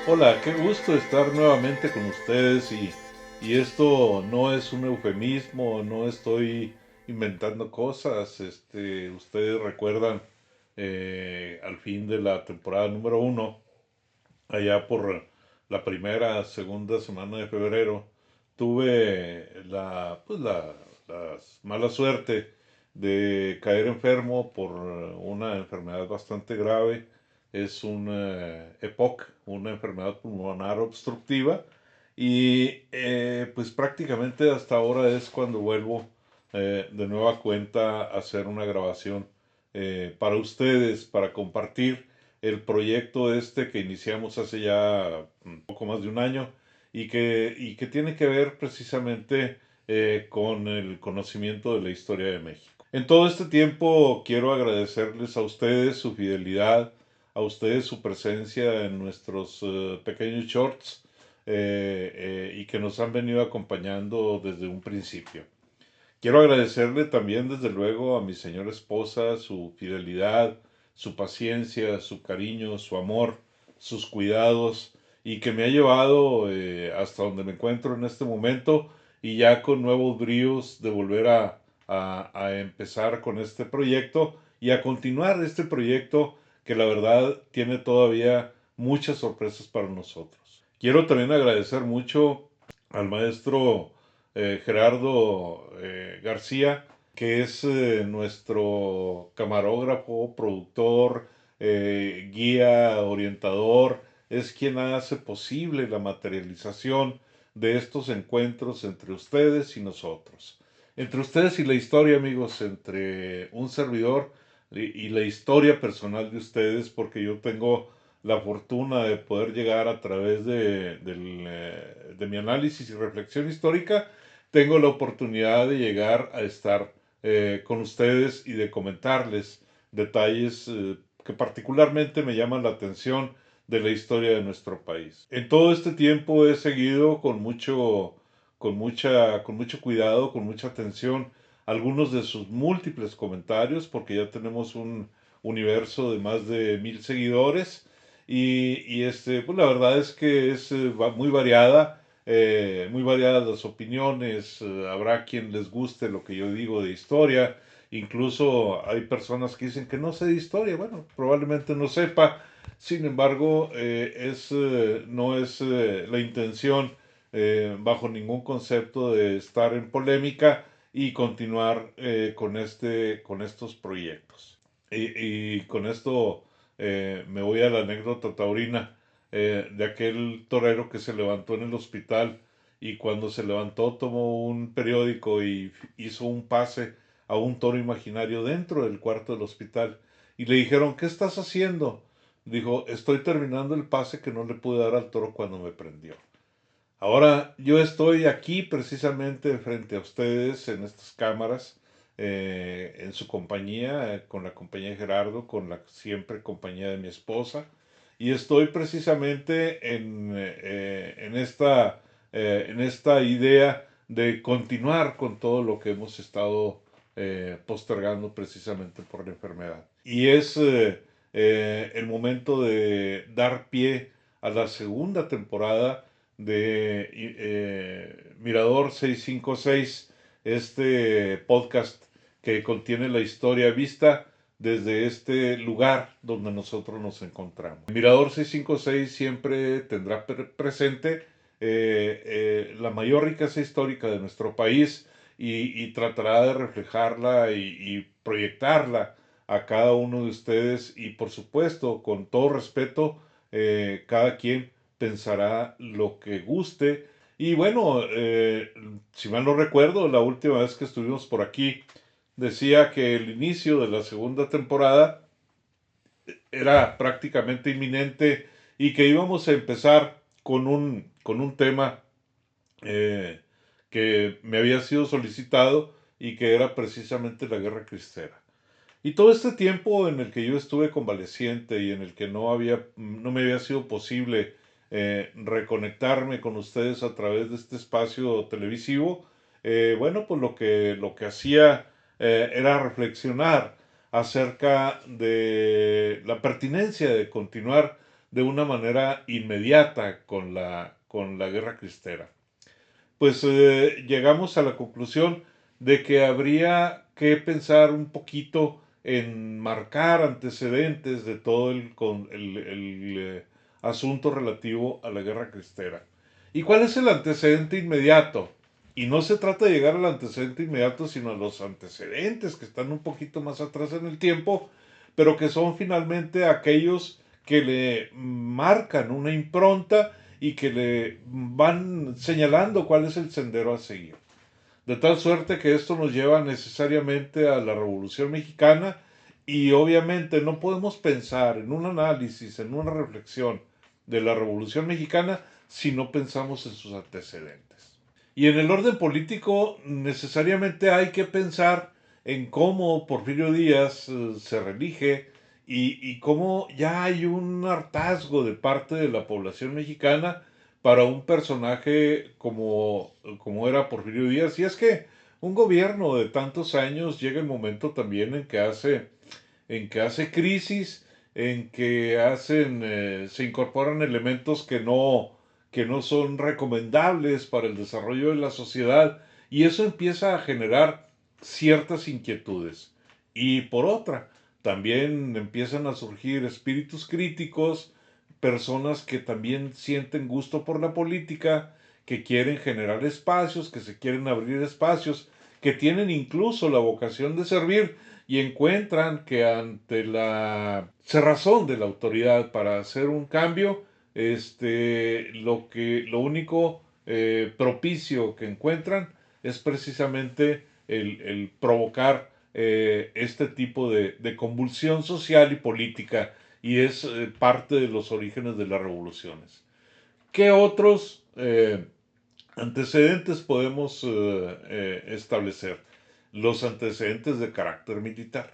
Hola, qué gusto estar nuevamente con ustedes y esto no es un eufemismo, no estoy inventando cosas. Ustedes recuerdan al fin de la temporada número uno, allá por la primera, segunda semana de febrero, tuve la mala suerte de caer enfermo por una enfermedad bastante grave. Es un EPOC, una enfermedad pulmonar obstructiva, y pues prácticamente hasta ahora es cuando vuelvo de nueva cuenta a hacer una grabación para ustedes, para compartir el proyecto este que iniciamos hace ya un poco más de un año y que tiene que ver precisamente con el conocimiento de la historia de México. En todo este tiempo quiero agradecerles a ustedes su fidelidad, a ustedes su presencia en nuestros pequeños shorts, y que nos han venido acompañando desde un principio. Quiero agradecerle también, desde luego, a mi señora esposa su fidelidad, su paciencia, su cariño, su amor, sus cuidados, y que me ha llevado hasta donde me encuentro en este momento, y ya con nuevos bríos de volver a empezar con este proyecto y a continuar este proyecto que la verdad tiene todavía muchas sorpresas para nosotros. Quiero también agradecer mucho al maestro Gerardo García, que es nuestro camarógrafo, productor, guía, orientador, es quien hace posible la materialización de estos encuentros entre ustedes y nosotros. Entre ustedes y la historia, amigos, entre un servidor y la historia personal de ustedes, porque yo tengo la fortuna de poder llegar a través de mi análisis y reflexión histórica, tengo la oportunidad de llegar a estar con ustedes y de comentarles detalles que particularmente me llaman la atención de la historia de nuestro país. En todo este tiempo he seguido con mucho cuidado, con mucha atención, algunos de sus múltiples comentarios, porque ya tenemos un universo de más de 1000 seguidores, pues la verdad es que es muy variadas las opiniones. Habrá quien les guste lo que yo digo de historia, incluso hay personas que dicen que no sé de historia. Bueno, probablemente no sepa. Sin embargo, no es la intención, bajo ningún concepto, de estar en polémica y continuar con estos proyectos. Y con esto me voy a la anécdota taurina de aquel torero que se levantó en el hospital, y cuando se levantó tomó un periódico y hizo un pase a un toro imaginario dentro del cuarto del hospital, y le dijeron: ¿qué estás haciendo? Dijo: estoy terminando el pase que no le pude dar al toro cuando me prendió. Ahora yo estoy aquí precisamente frente a ustedes en estas cámaras, en su compañía, con la compañía de Gerardo, con la siempre compañía de mi esposa, y estoy precisamente en esta idea de continuar con todo lo que hemos estado postergando precisamente por la enfermedad. Y es el momento de dar pie a la segunda temporada de Mirador 656, este podcast que contiene la historia vista desde este lugar donde nosotros nos encontramos. Mirador 656 siempre tendrá presente la mayor riqueza histórica de nuestro país, y tratará de reflejarla y proyectarla a cada uno de ustedes, y por supuesto, con todo respeto, cada quien pensará lo que guste. Y bueno, si mal no recuerdo, la última vez que estuvimos por aquí decía que el inicio de la segunda temporada era prácticamente inminente, y que íbamos a empezar con un tema eh, que me había sido solicitado, y que era precisamente la Guerra Cristera. Y todo este tiempo en el que yo estuve convaleciente y en el que no me había sido posible reconectarme con ustedes a través de este espacio televisivo, bueno, pues lo que hacía era reflexionar acerca de la pertinencia de continuar de una manera inmediata con la guerra cristera. Pues llegamos a la conclusión de que habría que pensar un poquito en marcar antecedentes de todo asunto relativo a la guerra cristera. ¿Y cuál es el antecedente inmediato? Y no se trata de llegar al antecedente inmediato, sino a los antecedentes que están un poquito más atrás en el tiempo, pero que son finalmente aquellos que le marcan una impronta y que le van señalando cuál es el sendero a seguir. De tal suerte que esto nos lleva necesariamente a la Revolución Mexicana y obviamente no podemos pensar en un análisis, en una reflexión de la Revolución Mexicana si no pensamos en sus antecedentes. Y en el orden político necesariamente hay que pensar en cómo Porfirio Díaz se reelige y cómo ya hay un hartazgo de parte de la población mexicana para un personaje como era Porfirio Díaz. Y es que un gobierno de tantos años llega el momento también en que hace crisis, en que se incorporan elementos que no son recomendables para el desarrollo de la sociedad y eso empieza a generar ciertas inquietudes. Y por otra, también empiezan a surgir espíritus críticos, personas que también sienten gusto por la política, que quieren generar espacios, que se quieren abrir espacios, que tienen incluso la vocación de servir y encuentran que ante la cerrazón de la autoridad para hacer un cambio, lo único propicio que encuentran es precisamente el provocar este tipo de convulsión social y política y es parte de los orígenes de las revoluciones. ¿Qué otros antecedentes podemos establecer? Los antecedentes de carácter militar.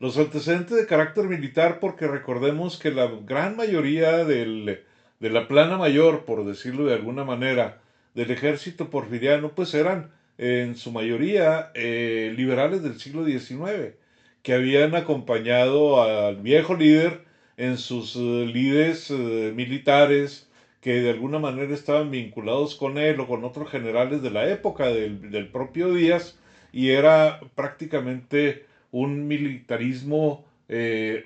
Los antecedentes de carácter militar porque recordemos que la gran mayoría de la plana mayor, por decirlo de alguna manera, del ejército porfiriano, pues eran en su mayoría liberales del siglo XIX, que habían acompañado al viejo líder en sus lides militares, que de alguna manera estaban vinculados con él o con otros generales de la época del propio Díaz, y era prácticamente un militarismo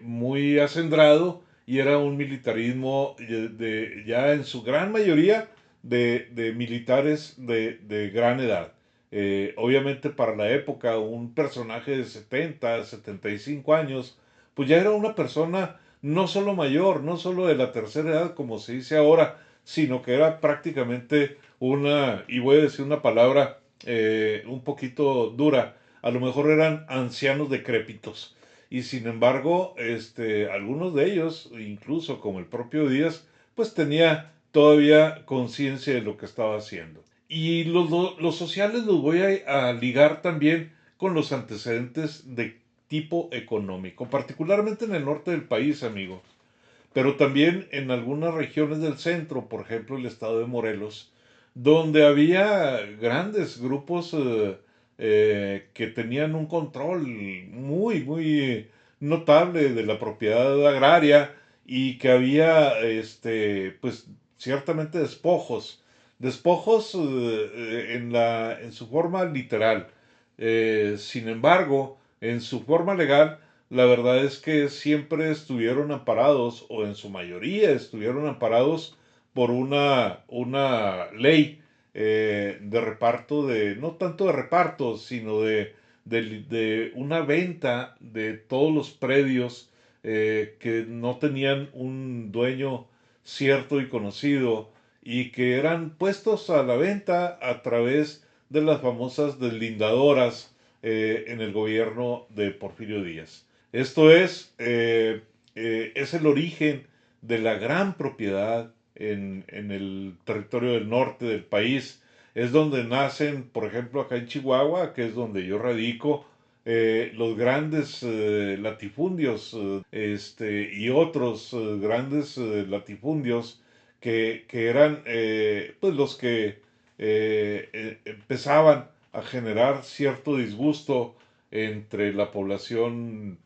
muy acendrado y era un militarismo ya en su gran mayoría de militares de gran edad. Obviamente para la época un personaje de 75 años, pues ya era una persona no solo mayor, no solo de la tercera edad como se dice ahora, sino que era prácticamente y voy a decir una palabra un poquito dura, a lo mejor eran ancianos decrépitos. Y sin embargo, algunos de ellos, incluso como el propio Díaz, pues tenía todavía conciencia de lo que estaba haciendo. Y los sociales los voy a ligar también con los antecedentes de tipo económico, particularmente en el norte del país, amigo, pero también en algunas regiones del centro, por ejemplo el estado de Morelos, donde había grandes grupos que tenían un control muy notable de la propiedad agraria y que había, pues ciertamente despojos en su forma literal. Sin embargo, en su forma legal, la verdad es que siempre estuvieron amparados, o en su mayoría estuvieron amparados por una ley de reparto, no tanto de reparto, sino de una venta de todos los predios que no tenían un dueño cierto y conocido y que eran puestos a la venta a través de las famosas deslindadoras en el gobierno de Porfirio Díaz. Esto es el origen de la gran propiedad en el territorio del norte del país. Es donde nacen, por ejemplo, acá en Chihuahua, que es donde yo radico, los grandes latifundios y otros grandes latifundios que eran pues los que empezaban a generar cierto disgusto entre la población,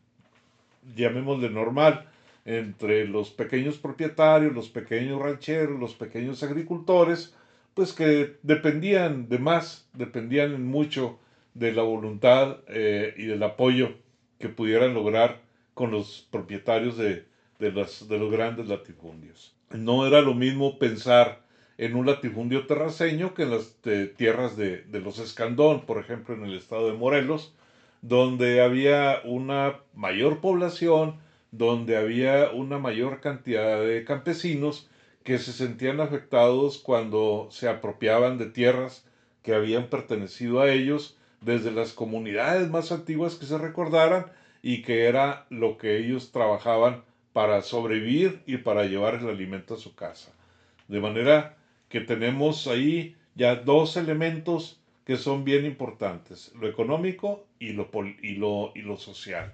llamémosle normal, entre los pequeños propietarios, los pequeños rancheros, los pequeños agricultores, pues que dependían de más, dependían en mucho de la voluntad y del apoyo que pudieran lograr con los propietarios de los grandes latifundios. No era lo mismo pensar en un latifundio terraceño que en las tierras de los Escandón, por ejemplo, en el estado de Morelos, donde había una mayor población, donde había una mayor cantidad de campesinos que se sentían afectados cuando se apropiaban de tierras que habían pertenecido a ellos desde las comunidades más antiguas que se recordaran y que era lo que ellos trabajaban para sobrevivir y para llevar el alimento a su casa. De manera que tenemos ahí ya dos elementos que son bien importantes, lo económico y lo social.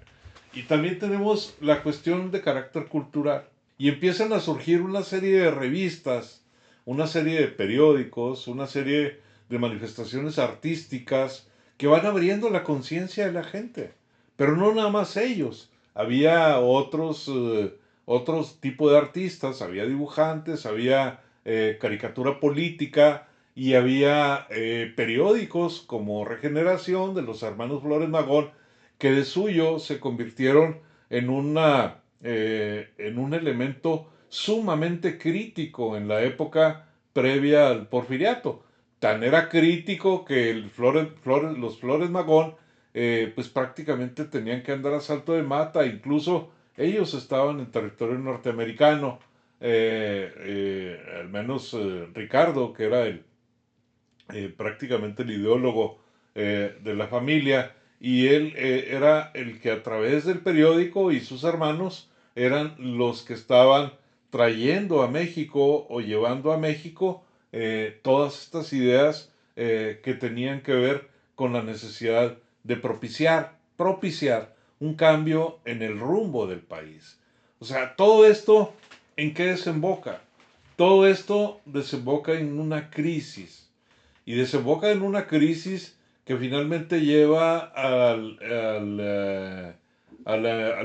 Y también tenemos la cuestión de carácter cultural. Y empiezan a surgir una serie de revistas, una serie de periódicos, una serie de manifestaciones artísticas que van abriendo la conciencia de la gente. Pero no nada más ellos. Había otros tipos de artistas, había dibujantes, había caricatura política y había periódicos como Regeneración de los hermanos Flores Magón que de suyo se convirtieron en un elemento sumamente crítico en la época previa al porfiriato. Tan era crítico que los Flores Magón pues prácticamente tenían que andar a salto de mata, incluso ellos estaban en territorio norteamericano, al menos Ricardo, que era prácticamente el ideólogo de la familia, y él era el que a través del periódico y sus hermanos eran los que estaban trayendo a México o llevando a México todas estas ideas que tenían que ver con la necesidad de propiciar un cambio en el rumbo del país. O sea, todo esto, ¿en qué desemboca? Todo esto desemboca en una crisis y desemboca en una crisis que finalmente lleva al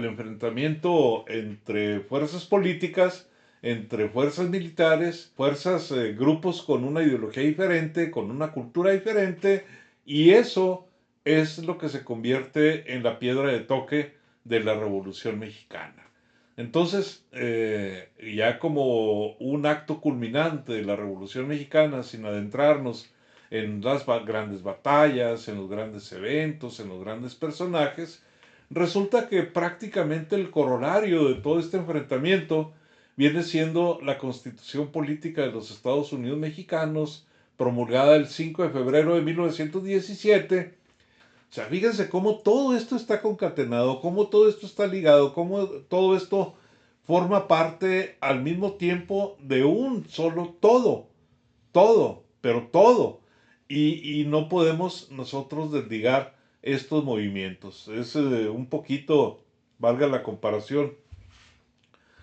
enfrentamiento entre fuerzas políticas, entre fuerzas militares, grupos con una ideología diferente, con una cultura diferente, y eso es lo que se convierte en la piedra de toque de la Revolución Mexicana. Entonces, ya como un acto culminante de la Revolución Mexicana, sin adentrarnos en las grandes batallas, en los grandes eventos, en los grandes personajes, resulta que prácticamente el corolario de todo este enfrentamiento viene siendo la Constitución Política de los Estados Unidos Mexicanos, promulgada el 5 de febrero de 1917. O sea, fíjense cómo todo esto está concatenado, cómo todo esto está ligado, cómo todo esto forma parte al mismo tiempo de un solo todo, pero todo. Y no podemos nosotros desligar estos movimientos. Es un poquito, valga la comparación,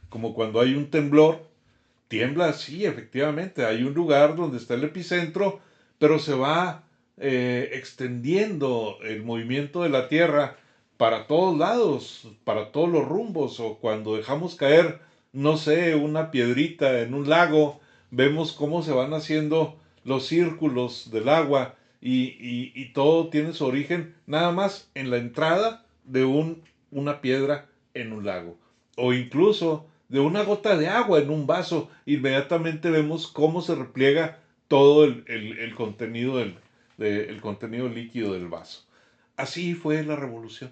como cuando hay un temblor, tiembla, sí, efectivamente, hay un lugar donde está el epicentro, pero se va extendiendo el movimiento de la Tierra para todos lados, para todos los rumbos, o cuando dejamos caer, no sé, una piedrita en un lago, vemos cómo se van haciendo los círculos del agua y todo tiene su origen nada más en la entrada de una piedra en un lago, o incluso de una gota de agua en un vaso, inmediatamente vemos cómo se repliega todo el contenido el contenido líquido del vaso. Así fue la revolución.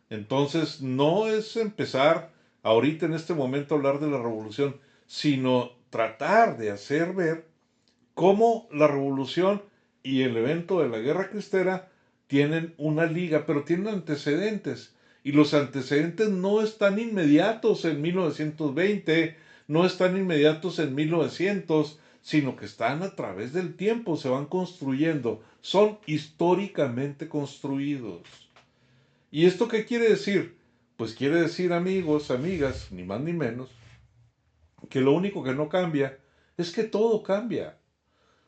Entonces, no es empezar ahorita en este momento a hablar de la revolución, sino tratar de hacer ver cómo la revolución y el evento de la guerra cristera tienen una liga, pero tienen antecedentes. Y los antecedentes no están inmediatos en 1920, no están inmediatos en 1900, sino que están a través del tiempo, se van construyendo, son históricamente construidos. ¿Y esto qué quiere decir? Pues quiere decir, amigos, amigas, ni más ni menos, que lo único que no cambia es que todo cambia.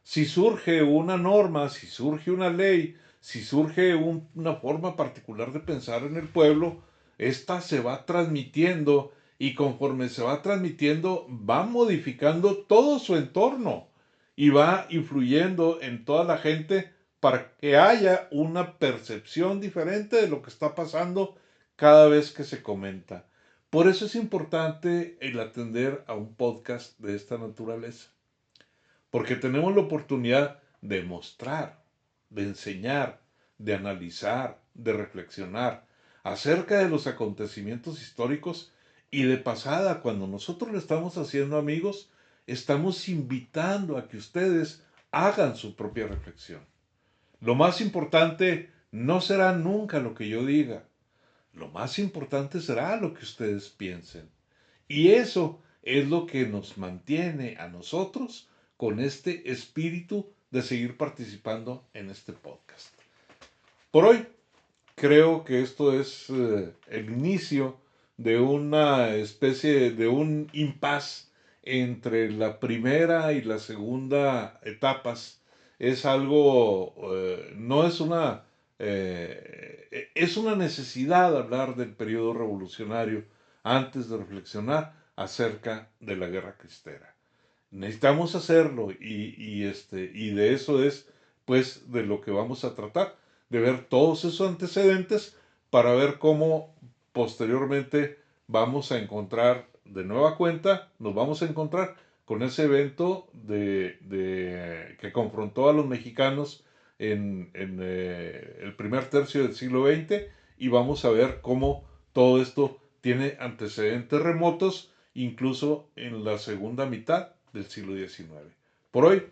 Si surge una norma, si surge una ley, si surge una forma particular de pensar en el pueblo, esta se va transmitiendo y conforme se va transmitiendo, va modificando todo su entorno y va influyendo en toda la gente para que haya una percepción diferente de lo que está pasando cada vez que se comenta. Por eso es importante el atender a un podcast de esta naturaleza, porque tenemos la oportunidad de mostrar, de enseñar, de analizar, de reflexionar acerca de los acontecimientos históricos y de pasada, cuando nosotros lo estamos haciendo, amigos, estamos invitando a que ustedes hagan su propia reflexión. Lo más importante no será nunca lo que yo diga, lo más importante será lo que ustedes piensen. Y eso es lo que nos mantiene a nosotros con este espíritu de seguir participando en este podcast. Por hoy, creo que esto es el inicio de una especie de un impasse entre la primera y la segunda etapas. Es algo, no es una, es una necesidad hablar del periodo revolucionario antes de reflexionar acerca de la guerra cristera. Necesitamos hacerlo y de eso es pues de lo que vamos a tratar, de ver todos esos antecedentes para ver cómo posteriormente vamos a encontrar de nueva cuenta, nos vamos a encontrar con ese evento que confrontó a los mexicanos en el primer tercio del siglo XX y vamos a ver cómo todo esto tiene antecedentes remotos, incluso en la segunda mitad del siglo XIX. Por hoy,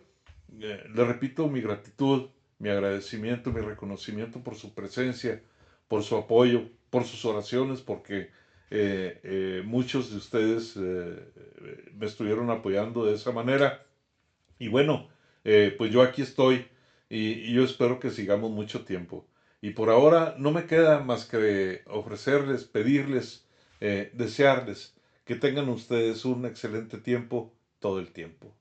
le repito mi gratitud, mi agradecimiento, mi reconocimiento por su presencia, por su apoyo, por sus oraciones, porque muchos de ustedes me estuvieron apoyando de esa manera. Y bueno, pues yo aquí estoy y yo espero que sigamos mucho tiempo. Y por ahora no me queda más que ofrecerles, pedirles, desearles que tengan ustedes un excelente tiempo todo el tiempo.